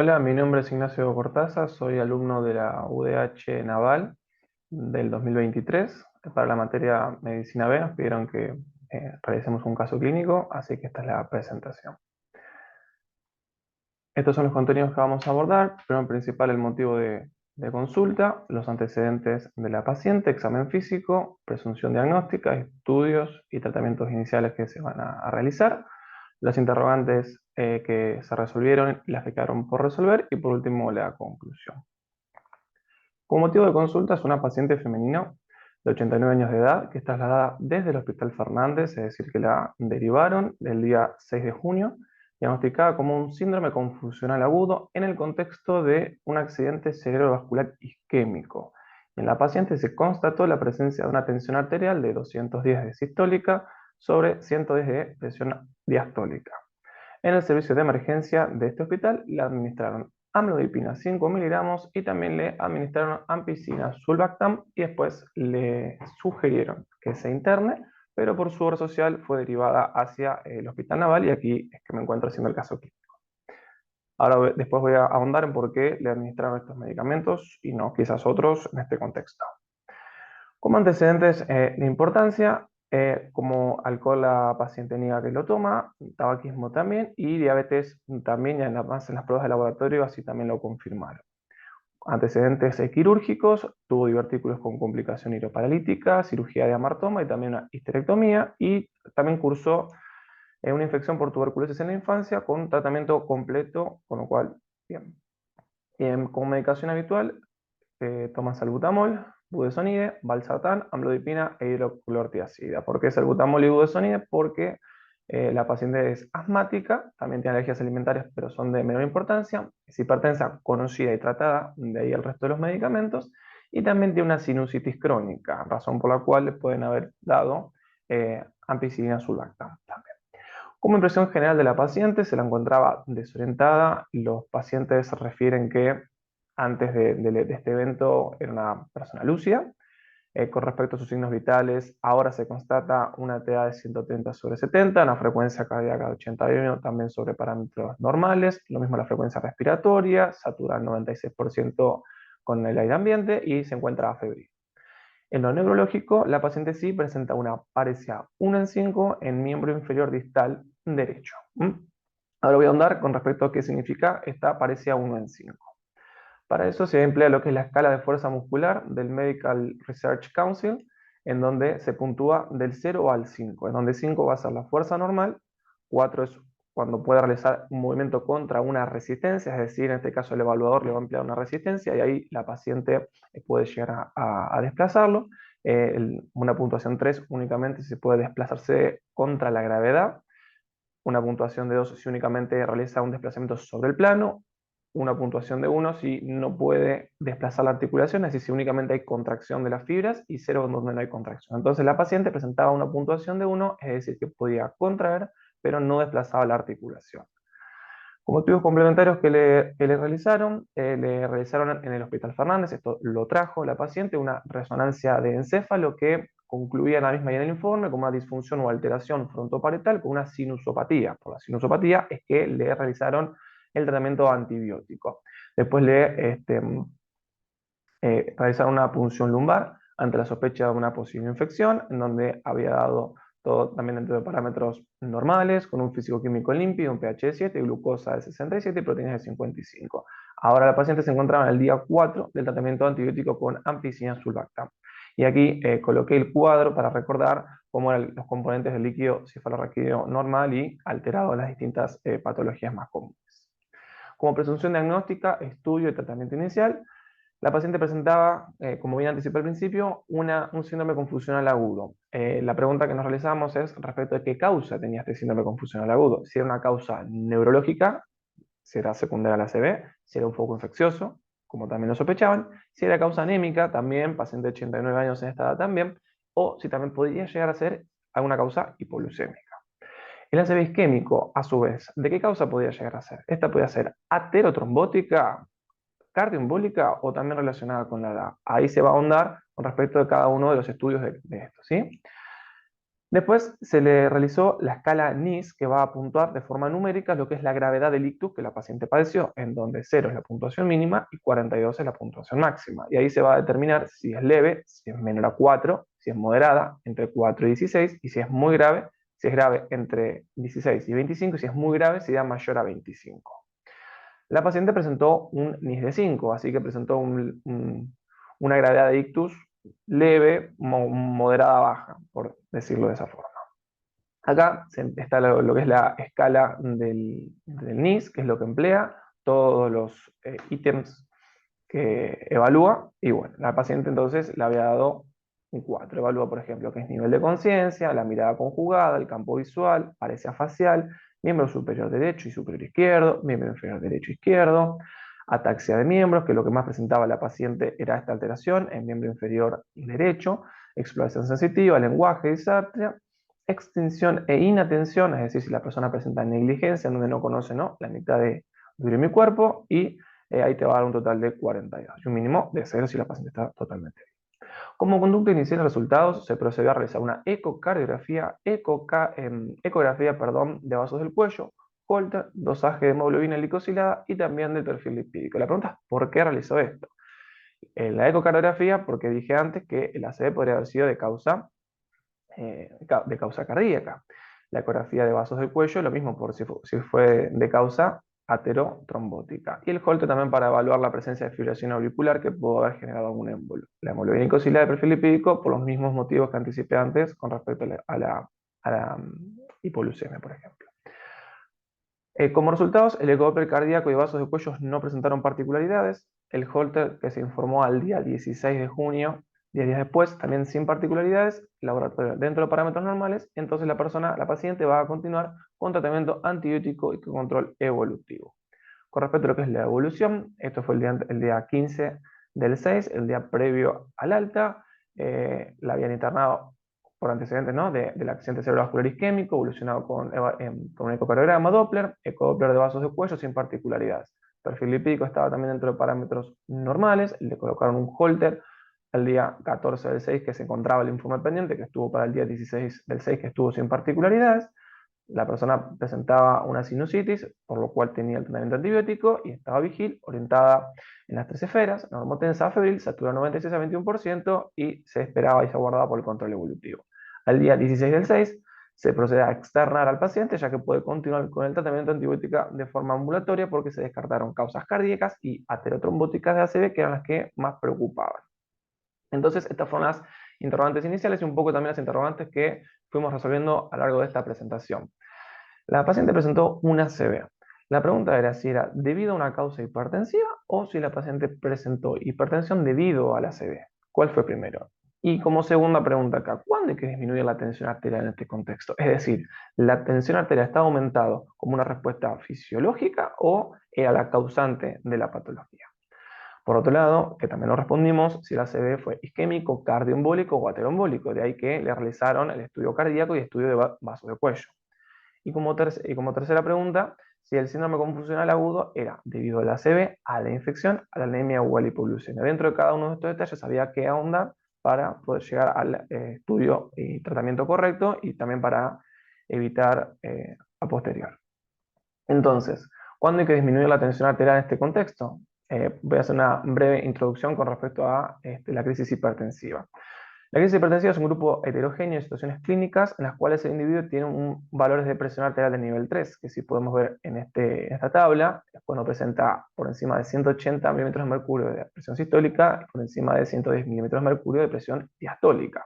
Hola, mi nombre es Ignacio Cortázar, soy alumno de la UDH Naval del 2023. Para la materia Medicina B nos pidieron que realicemos un caso clínico, así que esta es la presentación. Estos son los contenidos que vamos a abordar. Primero, en principal, el motivo de consulta, los antecedentes de la paciente, examen físico, presunción diagnóstica, estudios y tratamientos iniciales que se van a realizar, las interrogantes que se resolvieron y las que quedaron por resolver, y por último la conclusión. Como motivo de consulta es una paciente femenina de 89 años de edad que es trasladada desde el Hospital Fernández, es decir, que la derivaron el día 6 de junio, diagnosticada como un síndrome confusional agudo en el contexto de un accidente cerebrovascular isquémico. En la paciente se constató la presencia de una tensión arterial de 210 de sistólica sobre 110 de presión diastólica. En el servicio de emergencia de este hospital le administraron amlodipina 5 miligramos y también le administraron ampicilina sulbactam y después le sugirieron que se interne, pero por su obra social fue derivada hacia el Hospital Naval y aquí es que me encuentro haciendo el caso clínico. Ahora después voy a ahondar en por qué le administraron estos medicamentos y no quizás otros en este contexto. Como antecedentes de importancia, como alcohol la paciente niega que lo toma, tabaquismo también y diabetes también, y además en las pruebas de laboratorio así también lo confirmaron. Antecedentes quirúrgicos, tuvo divertículos con complicación ileoparalítica, cirugía de amartoma y también una histerectomía, y también cursó una infección por tuberculosis en la infancia con tratamiento completo, con lo cual, bien. Como medicación habitual, toma salbutamol, budesonide, valsartán, amlodipina e hidroclorotiazida. ¿Por qué salbutamol y budesonide? Porque la paciente es asmática, también tiene alergias alimentarias, pero son de menor importancia, es hipertensa conocida y tratada, de ahí el resto de los medicamentos, y también tiene una sinusitis crónica, razón por la cual le pueden haber dado ampicilina sulbactam también. Como impresión general de la paciente, se la encontraba desorientada. Los pacientes refieren que antes de este evento era una persona lúcida. Con respecto a sus signos vitales, ahora se constata una TA de 130 sobre 70, una frecuencia cardíaca de 81, también sobre parámetros normales, lo mismo la frecuencia respiratoria, satura al 96% con el aire ambiente y se encuentra febril. En lo neurológico, la paciente sí presenta una paresia 1 en 5 en miembro inferior distal derecho. Ahora voy a ahondar con respecto a qué significa esta paresia 1 en 5. Para eso se emplea lo que es la escala de fuerza muscular del Medical Research Council, en donde se puntúa del 0 al 5, en donde 5 va a ser la fuerza normal, 4 es cuando puede realizar un movimiento contra una resistencia, es decir, en este caso el evaluador le va a emplear una resistencia y ahí la paciente puede llegar a desplazarlo. Una puntuación 3 únicamente si puede desplazarse contra la gravedad, una puntuación de 2 si únicamente realiza un desplazamiento sobre el plano, una puntuación de 1 si no puede desplazar la articulación, es decir, si únicamente hay contracción de las fibras, y 0 donde no hay contracción. Entonces la paciente presentaba una puntuación de 1, es decir, que podía contraer, pero no desplazaba la articulación. Como estudios complementarios que le realizaron en el Hospital Fernández, esto lo trajo la paciente, una resonancia de encéfalo que concluía la misma y en el informe como una disfunción o alteración frontoparietal con una sinusopatía. Por la sinusopatía es que le realizaron el tratamiento antibiótico. Después realizaron una punción lumbar ante la sospecha de una posible infección, en donde había dado todo también dentro de parámetros normales, con un físico-químico limpio, un pH de 7, glucosa de 67 y proteínas de 55. Ahora la paciente se encontraba en el día 4 del tratamiento antibiótico con ampicilina sulbactam. Y aquí coloqué el cuadro para recordar cómo eran los componentes del líquido cefalorraquídeo normal y alterado en las distintas patologías más comunes. Como presunción diagnóstica, estudio y tratamiento inicial, la paciente presentaba, como bien anticipé al principio, un síndrome confusional agudo. La pregunta que nos realizamos es respecto a qué causa tenía este síndrome confusional agudo. Si era una causa neurológica, si era secundaria a la ACV, si era un foco infeccioso, como también lo sospechaban, si era causa anémica, también, paciente de 89 años en esta edad también, o si también podría llegar a ser alguna causa hipoglucémica. El ACV isquémico, a su vez, ¿de qué causa podría llegar a ser? Esta podría ser aterotrombótica, cardioembólica o también relacionada con la edad. Ahí se va a ahondar con respecto de cada uno de los estudios de esto, ¿sí? Después se le realizó la escala NIS, que va a puntuar de forma numérica lo que es la gravedad del ictus que la paciente padeció, en donde 0 es la puntuación mínima y 42 es la puntuación máxima. Y ahí se va a determinar si es leve, si es menor a 4, si es moderada, entre 4 y 16, y si es muy grave, si es grave entre 16 y 25, y si es muy grave, sería mayor a 25. La paciente presentó un NIS de 5, así que presentó una gravedad de ictus leve, moderada, baja, por decirlo de esa forma. Acá está lo que es la escala del NIS, que es lo que emplea, todos los ítems que evalúa, y bueno, la paciente entonces le había dado un 4. Evalúa, por ejemplo, qué es nivel de conciencia, la mirada conjugada, el campo visual, paresia facial, miembro superior derecho y superior izquierdo, miembro inferior derecho e izquierdo, ataxia de miembros, que lo que más presentaba la paciente era esta alteración en miembro inferior derecho, exploración sensitiva, lenguaje, disartria, extinción e inatención, es decir, si la persona presenta negligencia, en donde no conoce, ¿no?, la mitad de mi cuerpo, y ahí te va a dar un total de 42, y un mínimo de 0 si la paciente está totalmente bien. Como conducta inicial de resultados, se procedió a realizar una ecografía, perdón, de vasos del cuello, Holter, dosaje de hemoglobina glicosilada y también del perfil lipídico. La pregunta es, ¿por qué realizó esto? En la ecocardiografía, porque dije antes que el ACV podría haber sido de causa cardíaca. La ecografía de vasos del cuello, lo mismo por si fue de causa aterotrombótica. Y el Holter también para evaluar la presencia de fibrilación auricular que pudo haber generado un émbolo. La hemoglobina glicosilada de perfil lipídico por los mismos motivos que anticipé antes con respecto a la hipoglucemia, por ejemplo. Como resultados, el ecodoppler cardíaco y vasos de cuello no presentaron particularidades. El Holter, que se informó al día 16 de junio, 10 días después, también sin particularidades, laboratorio dentro de parámetros normales, entonces la paciente va a continuar con tratamiento antibiótico y con control evolutivo. Con respecto a lo que es la evolución, esto fue el día 15 del 6, el día previo al alta, la habían internado por antecedentes, ¿no?, del accidente cerebrovascular isquémico, evolucionado con un ecocardiograma Doppler, ecodoppler de vasos de cuello sin particularidades. El perfil lipídico estaba también dentro de parámetros normales, le colocaron un Holter al día 14 del 6 que se encontraba el informe pendiente, que estuvo para el día 16 del 6 que estuvo sin particularidades. La persona presentaba una sinusitis, por lo cual tenía el tratamiento antibiótico y estaba vigil, orientada en las tres esferas, normotensa, febril, saturada 96 a 21% y se esperaba y se aguardaba por el control evolutivo. Al día 16 del 6 se procede a externar al paciente ya que puede continuar con el tratamiento antibiótico de forma ambulatoria porque se descartaron causas cardíacas y aterotrombóticas de ACV que eran las que más preocupaban. Entonces, estas fueron las interrogantes iniciales y un poco también las interrogantes que fuimos resolviendo a lo largo de esta presentación. La paciente presentó una ACV. La pregunta era si era debido a una causa hipertensiva o si la paciente presentó hipertensión debido a la ACV. ¿Cuál fue primero? Y como segunda pregunta acá, ¿cuándo hay que disminuir la tensión arterial en este contexto? Es decir, ¿la tensión arterial está aumentado como una respuesta fisiológica o era la causante de la patología? Por otro lado, que también lo respondimos, si el ACV fue isquémico, cardioembólico o ateroembólico, de ahí que le realizaron el estudio cardíaco y estudio de vaso de cuello. Y como tercera pregunta, si el síndrome confusional agudo era debido al ACV, a la infección, a la anemia o a la hipoglucemia. Dentro de cada uno de estos detalles había que ahondar para poder llegar al estudio y tratamiento correcto y también para evitar a posterior. Entonces, ¿cuándo hay que disminuir la tensión arterial en este contexto? Voy a hacer una breve introducción con respecto a la crisis hipertensiva. La crisis hipertensiva es un grupo heterogéneo de situaciones clínicas en las cuales el individuo tiene valores de presión arterial de nivel 3, que si podemos ver en esta tabla, cuando presenta por encima de 180 milímetros de mercurio de presión sistólica y por encima de 110 milímetros de mercurio de presión diastólica.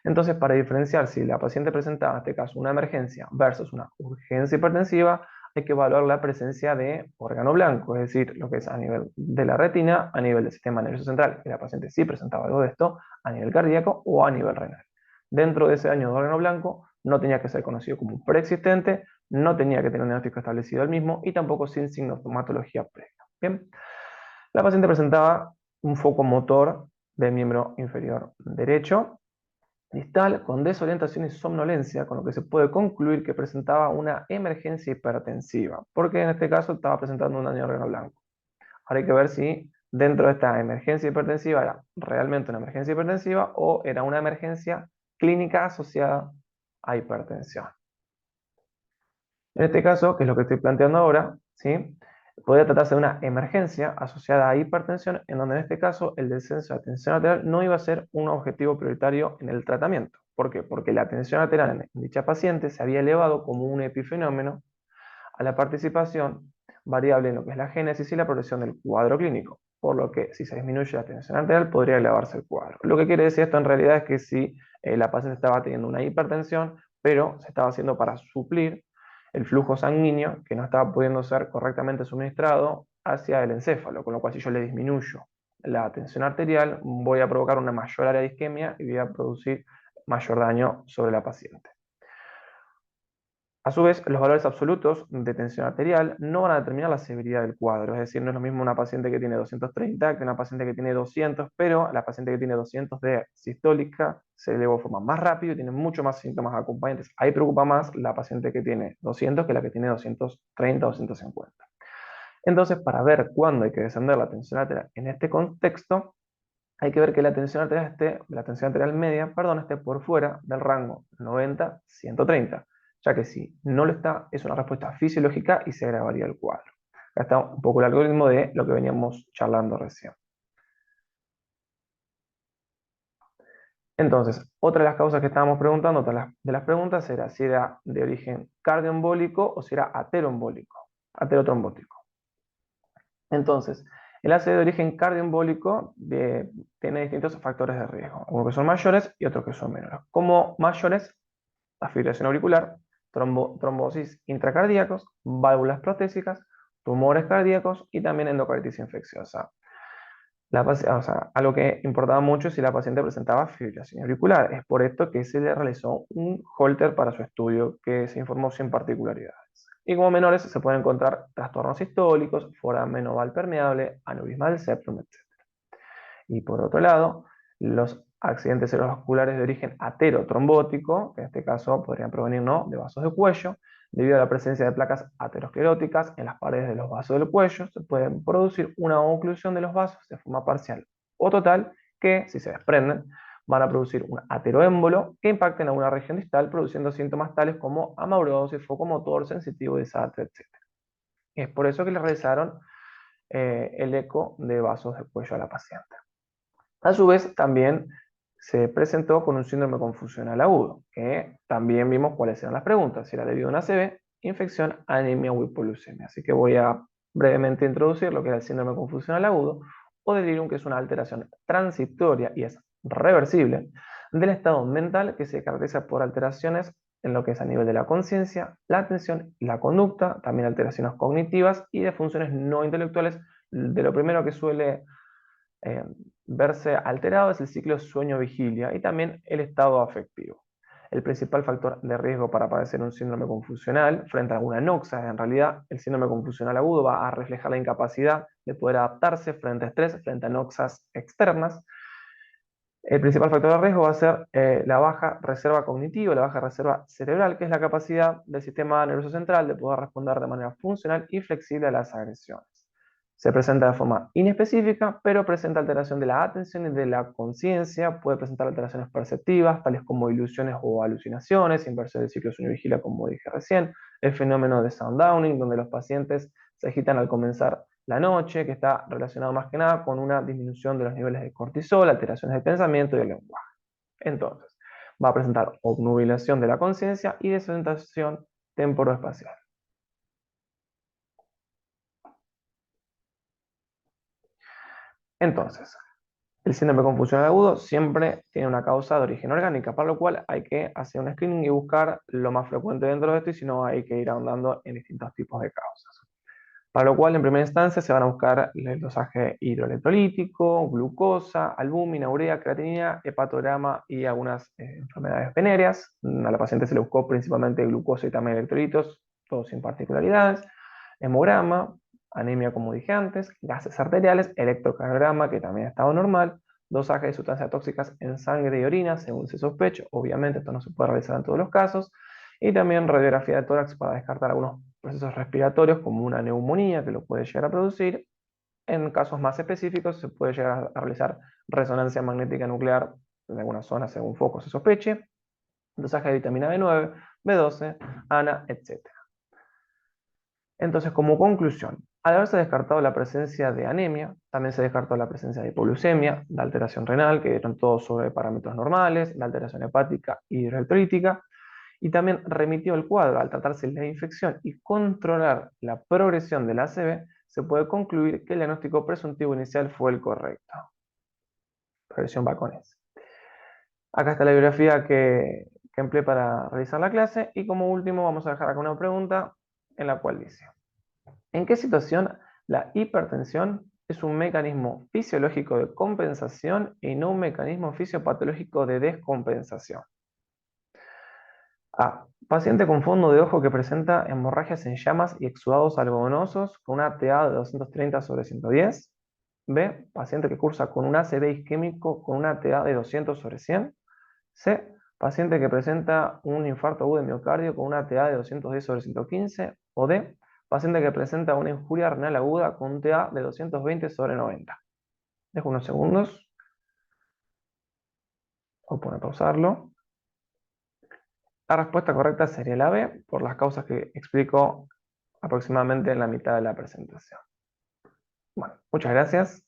Entonces, para diferenciar si la paciente presenta, en este caso, una emergencia versus una urgencia hipertensiva, hay que evaluar la presencia de órgano blanco, es decir, lo que es a nivel de la retina, a nivel del sistema nervioso central, que la paciente sí presentaba algo de esto, a nivel cardíaco o a nivel renal. Dentro de ese daño de órgano blanco, no tenía que ser conocido como preexistente, no tenía que tener un diagnóstico establecido el mismo y tampoco sin sintomatología previa. Bien, la paciente presentaba un foco motor del miembro inferior derecho, distal con desorientación y somnolencia, con lo que se puede concluir que presentaba una emergencia hipertensiva, porque en este caso estaba presentando un daño de órgano blanco. Ahora hay que ver si dentro de esta emergencia hipertensiva era realmente una emergencia hipertensiva o era una emergencia clínica asociada a hipertensión. En este caso, que es lo que estoy planteando ahora, ¿sí? Podría tratarse de una emergencia asociada a hipertensión, en donde en este caso el descenso de la tensión arterial no iba a ser un objetivo prioritario en el tratamiento. ¿Por qué? Porque la tensión arterial en dicha paciente se había elevado como un epifenómeno a la participación variable en lo que es la génesis y la progresión del cuadro clínico, por lo que si se disminuye la tensión arterial podría elevarse el cuadro. Lo que quiere decir esto en realidad es que si la paciente estaba teniendo una hipertensión, pero se estaba haciendo para suplir el flujo sanguíneo que no estaba pudiendo ser correctamente suministrado hacia el encéfalo, con lo cual si yo le disminuyo la tensión arterial, voy a provocar una mayor área de isquemia y voy a producir mayor daño sobre la paciente. A su vez, los valores absolutos de tensión arterial no van a determinar la severidad del cuadro, es decir, no es lo mismo una paciente que tiene 230 que una paciente que tiene 200, pero la paciente que tiene 200 de sistólica se eleva de forma más rápido y tiene mucho más síntomas acompañantes. Ahí preocupa más la paciente que tiene 200 que la que tiene 230 o 250. Entonces, para ver cuándo hay que descender la tensión arterial en este contexto, hay que ver que la tensión arterial media, perdón, esté por fuera del rango 90-130, ya que si no lo está, es una respuesta fisiológica y se agravaría el cuadro. Acá está un poco el algoritmo de lo que veníamos charlando recién. Entonces, otra de las causas que estábamos preguntando, otra de las preguntas era si era de origen cardioembólico o si era ateroembólico, aterotrombótico. Entonces, el ACV de origen cardioembólico tiene distintos factores de riesgo, algunos que son mayores y otros que son menores. Como mayores, la fibrilación auricular, trombosis intracardíacos, válvulas protésicas, tumores cardíacos y también endocarditis infecciosa. Algo que importaba mucho es si la paciente presentaba fibrilación auricular. Es por esto que se le realizó un Holter para su estudio, que se informó sin particularidades. Y como menores se pueden encontrar trastornos sistólicos, foramen oval permeable, aneurisma del septum, etc. Y por otro lado, los accidentes cerebrovasculares de origen aterotrombótico, que en este caso podrían provenir ¿no? de vasos de cuello, debido a la presencia de placas ateroscleróticas en las paredes de los vasos del cuello, se pueden producir una oclusión de los vasos de forma parcial o total, que si se desprenden, van a producir un ateroémbolo que impacte en alguna región distal, produciendo síntomas tales como amaurosis, foco motor, sensitivo, desastre, etc. Es por eso que le realizaron el eco de vasos de cuello a la paciente. A su vez, también se presentó con un síndrome confusional agudo, que también vimos cuáles eran las preguntas, si era debido a una ACV, infección, anemia o hipoglucemia. Así que voy a brevemente introducir lo que es el síndrome confusional agudo o delirium, que es una alteración transitoria y es reversible del estado mental que se caracteriza por alteraciones en lo que es a nivel de la conciencia, la atención, la conducta, también alteraciones cognitivas y de funciones no intelectuales. De lo primero que suele eh, verse alterado es el ciclo sueño-vigilia y también el estado afectivo. El principal factor de riesgo para padecer un síndrome confusional frente a alguna noxa, en realidad el síndrome confusional agudo va a reflejar la incapacidad de poder adaptarse frente a estrés, frente a noxas externas. El principal factor de riesgo va a ser la baja reserva cognitiva, la baja reserva cerebral, que es la capacidad del sistema nervioso central de poder responder de manera funcional y flexible a las agresiones. Se presenta de forma inespecífica, pero presenta alteración de la atención y de la conciencia, puede presentar alteraciones perceptivas, tales como ilusiones o alucinaciones, inversión del ciclo sueño-vigilia, como dije recién, el fenómeno de sundowning, donde los pacientes se agitan al comenzar la noche, que está relacionado más que nada con una disminución de los niveles de cortisol, alteraciones del pensamiento y del lenguaje. Entonces, va a presentar obnubilación de la conciencia y desorientación temporoespacial. Entonces, el síndrome confusional agudo siempre tiene una causa de origen orgánica, para lo cual hay que hacer un screening y buscar lo más frecuente dentro de esto, y si no hay que ir ahondando en distintos tipos de causas. Para lo cual, en primera instancia, se van a buscar el dosaje hidroelectrolítico, glucosa, albúmina, urea, creatinina, hepatograma y algunas enfermedades venéreas. A la paciente se le buscó principalmente glucosa y también electrolitos, todos sin particularidades. Hemograma, anemia como dije antes, gases arteriales, electrocardiograma, que también ha estado normal, dosaje de sustancias tóxicas en sangre y orina, según se sospeche. Obviamente esto no se puede realizar en todos los casos. Y también radiografía de tórax para descartar algunos procesos respiratorios como una neumonía que lo puede llegar a producir. En casos más específicos se puede llegar a realizar resonancia magnética nuclear en alguna zona según foco se sospeche. dosaje de vitamina B9, B12, ANA, etc. Entonces, como conclusión, al haberse descartado la presencia de anemia, también se descartó la presencia de hipoglucemia, la alteración renal, que dieron todos sobre parámetros normales, la alteración hepática y hidroelectrolítica, y también remitió el cuadro al tratarse la infección y controlar la progresión del ACV, se puede concluir que el diagnóstico presuntivo inicial fue el correcto. Progresión va con S. Acá está la bibliografía que empleé para realizar la clase, y como último vamos a dejar acá una pregunta en la cual dice: ¿en qué situación la hipertensión es un mecanismo fisiológico de compensación y no un mecanismo fisiopatológico de descompensación? A. Paciente con fondo de ojo que presenta hemorragias en llamas y exudados algodonosos con una TA de 230/110. B. Paciente que cursa con un ACV isquémico con una TA de 200/100. C. Paciente que presenta un infarto agudo de miocardio con una TA de 210/115. O D. Paciente que presenta una injuria renal aguda con un TA de 220/90. Dejo unos segundos o pueden pausarlo. La respuesta correcta sería la B, por las causas que explico aproximadamente en la mitad de la presentación. Bueno, muchas gracias.